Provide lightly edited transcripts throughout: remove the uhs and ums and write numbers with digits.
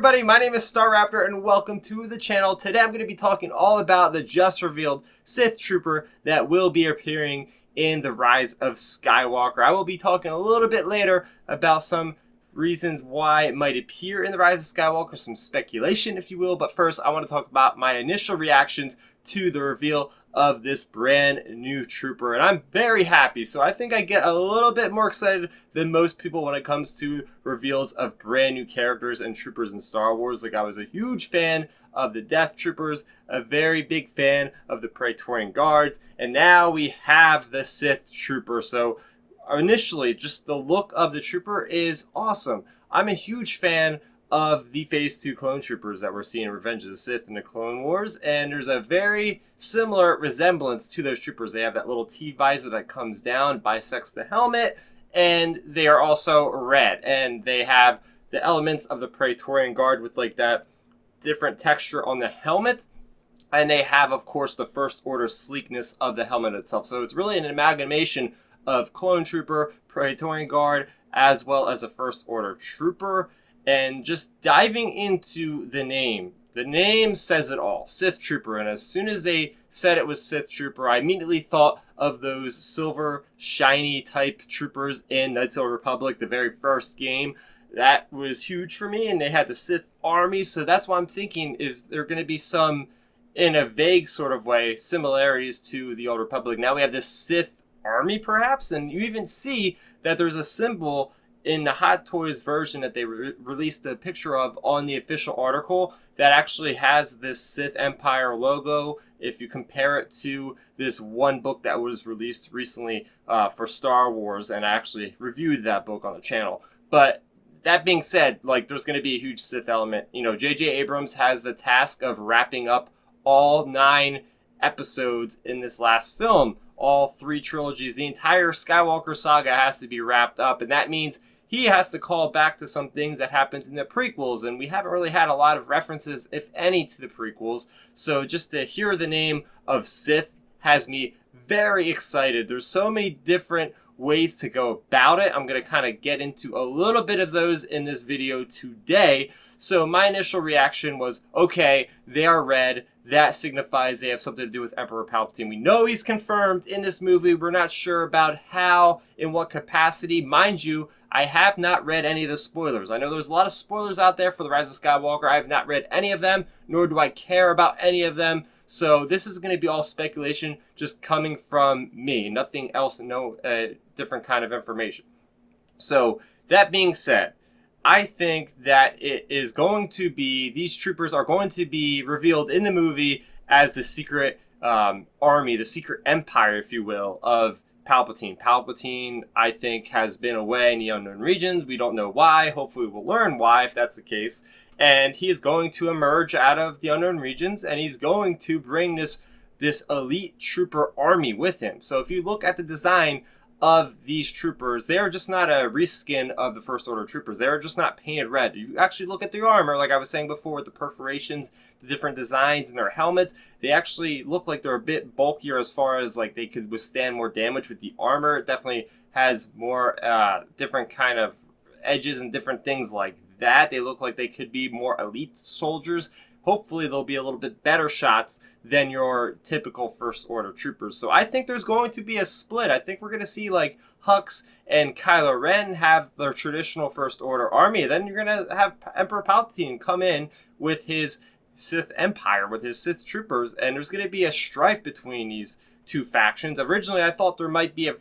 everybody, my name is Starrapter and welcome to the channel. Today I'm going to be talking all about the just revealed Sith Trooper that will be appearing in the Rise of Skywalker. I will be talking a little bit later about some reasons why it might appear in the Rise of Skywalker, some speculation if you will, but first I want to talk about my initial reactions to the reveal of this brand new trooper, and I'm very happy. So I think I get a little bit more excited than most people when it comes to reveals of brand new characters and troopers in Star Wars. Like, I was a huge fan of the Death Troopers, a very big fan of the Praetorian Guards, and now we have the Sith Trooper. So initially, just the look of the trooper is awesome. I'm a huge fan of the Phase 2 clone troopers that we're seeing in Revenge of the Sith and the Clone Wars, and there's a very similar resemblance to those troopers. They have that little T-visor that comes down, bisects the helmet, and they are also red, and they have the elements of the Praetorian Guard with like that different texture on the helmet, and they have, of course, the First Order sleekness of the helmet itself. So it's really an amalgamation of clone trooper, Praetorian Guard, as well as a First Order trooper. And just diving into the name says it all, Sith Trooper. And as soon as they said it was Sith Trooper, I immediately thought of those silver, shiny type troopers in Knights of the Republic, the very first game. That was huge for me, and they had the Sith army, so that's what I'm thinking, is there going to be some, in a vague sort of way, similarities to the Old Republic. Now we have this Sith army, perhaps, and you even see that there's a symbol in the Hot Toys version that they released a picture of on the official article that actually has this Sith Empire logo. If you compare it to this one book that was released recently for Star Wars, and I actually reviewed that book on the channel. But that being said, like, there's going to be a huge Sith element. You know, J.J. Abrams has the task of wrapping up all 9 episodes in this last film, all 3 trilogies. The entire Skywalker saga has to be wrapped up, and that means he has to call back to some things that happened in the prequels, and we haven't really had a lot of references, if any, to the prequels. So just to hear the name of Sith has me very excited. There's so many different ways to go about it. I'm going to kind of get into a little bit of those in this video today. So my initial reaction was, okay, they are red. That signifies they have something to do with Emperor Palpatine. We know he's confirmed in this movie. We're not sure about how, in what capacity. Mind you, I have not read any of the spoilers. I know there's a lot of spoilers out there for the Rise of Skywalker. I have not read any of them, nor do I care about any of them. So this is going to be all speculation just coming from me. Nothing else, no different kind of information. So that being said, I think that it is going to be, these troopers are going to be revealed in the movie as the secret army, the secret empire, if you will, of Palpatine. Palpatine, I think, has been away in the unknown regions. We don't know why. Hopefully we'll learn why if that's the case. And he is going to emerge out of the unknown regions, and he's going to bring this elite trooper army with him. So if you look at the design of these troopers, they are just not a reskin of the First Order troopers. They are just not painted red. You actually look at their armor, like I was saying before, with the perforations, the different designs in their helmets, they actually look like they're a bit bulkier as far as like they could withstand more damage with the armor. It definitely has more different kind of edges and different things like that. They look like they could be more elite soldiers. Hopefully they'll be a little bit better shots than your typical First Order troopers. So I think there's going to be a split. I think we're going to see like Hux and Kylo Ren have their traditional First Order army. Then you're going to have Emperor Palpatine come in with his Sith Empire, with his Sith troopers, and there's going to be a strife between these two factions. Originally, I thought there might be a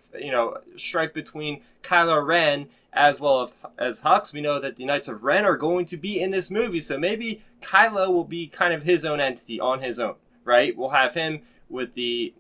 strife between Kylo Ren as well as Hux. We know that the Knights of Ren are going to be in this movie, so maybe Kylo will be kind of his own entity on his own, right? We'll have him with the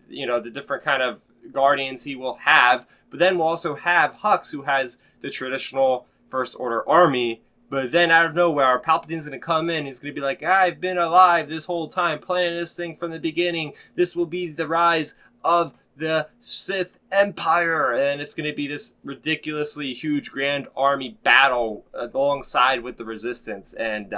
different kind of guardians he will have, but then we'll also have Hux, who has the traditional First Order army. But then out of nowhere, Palpatine's going to come in. He's going to be like, I've been alive this whole time, planning this thing from the beginning. This will be the rise of the Sith Empire. And it's going to be this ridiculously huge grand army battle alongside with the Resistance. And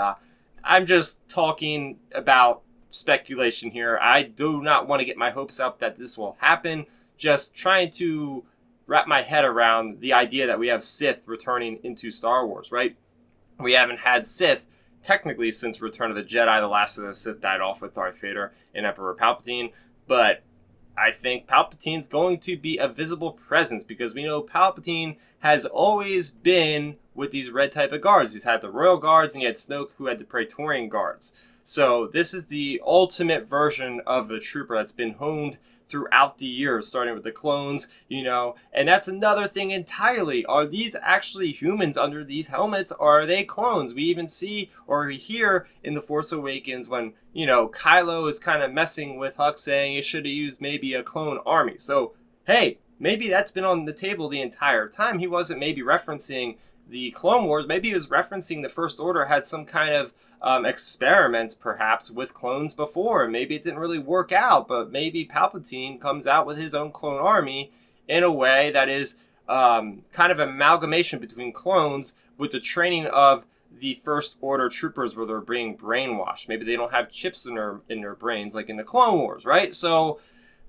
I'm just talking about speculation here. I do not want to get my hopes up that this will happen. Just trying to wrap my head around the idea that we have Sith returning into Star Wars, right? We haven't had Sith technically since Return of the Jedi. The last of the Sith died off with Darth Vader and Emperor Palpatine, but I think Palpatine's going to be a visible presence because we know Palpatine has always been with these red type of guards. He's had the Royal Guards and he had Snoke who had the Praetorian Guards. So this is the ultimate version of the trooper that's been honed throughout the years, starting with the clones, and that's another thing entirely. Are these actually humans under these helmets, or are they clones? We even see or we hear in The Force Awakens when, Kylo is kind of messing with Hux, saying he should have used maybe a clone army. So, hey, maybe that's been on the table the entire time. He wasn't maybe referencing the Clone Wars. Maybe he was referencing the First Order had some kind of experiments perhaps with clones before. Maybe it didn't really work out, but maybe Palpatine comes out with his own clone army in a way that is kind of an amalgamation between clones with the training of the First Order troopers where they're being brainwashed. Maybe they don't have chips in their brains like in the Clone Wars, right? So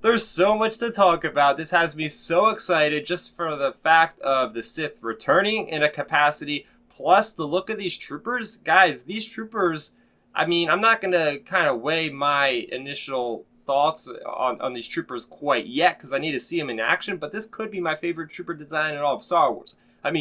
there's so much to talk about. This has me so excited just for the fact of the Sith returning in a capacity. Plus, the look of these troopers, guys, these troopers, I'm not going to kind of weigh my initial thoughts on these troopers quite yet because I need to see them in action, but this could be my favorite trooper design in all of Star Wars.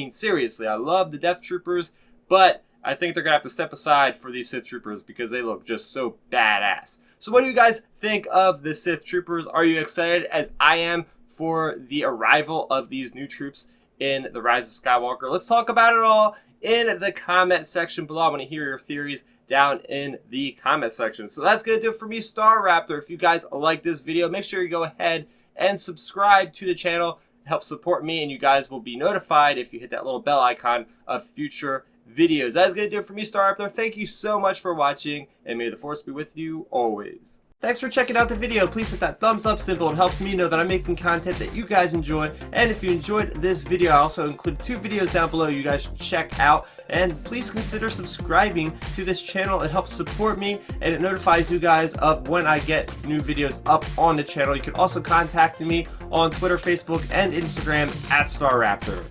Seriously, I love the Death Troopers, but I think they're going to have to step aside for these Sith Troopers because they look just so badass. So what do you guys think of the Sith Troopers? Are you excited as I am for the arrival of these new troops in the Rise of Skywalker? Let's talk about it all in the comment section below. I want to hear your theories down in the comment section. So that's going to do it for me, Starrapter. If you guys like this video, make sure you go ahead and subscribe to the channel. Help support me, and you guys will be notified if you hit that little bell icon of future videos. That's going to do it for me, Starrapter. Thank you so much for watching, and may the Force be with you always. Thanks for checking out the video. Please hit that thumbs up symbol. It helps me know that I'm making content that you guys enjoy. And if you enjoyed this video, I also include 2 videos down below you guys should check out. And please consider subscribing to this channel. It helps support me and it notifies you guys of when I get new videos up on the channel. You can also contact me on Twitter, Facebook, and Instagram at Starrapter.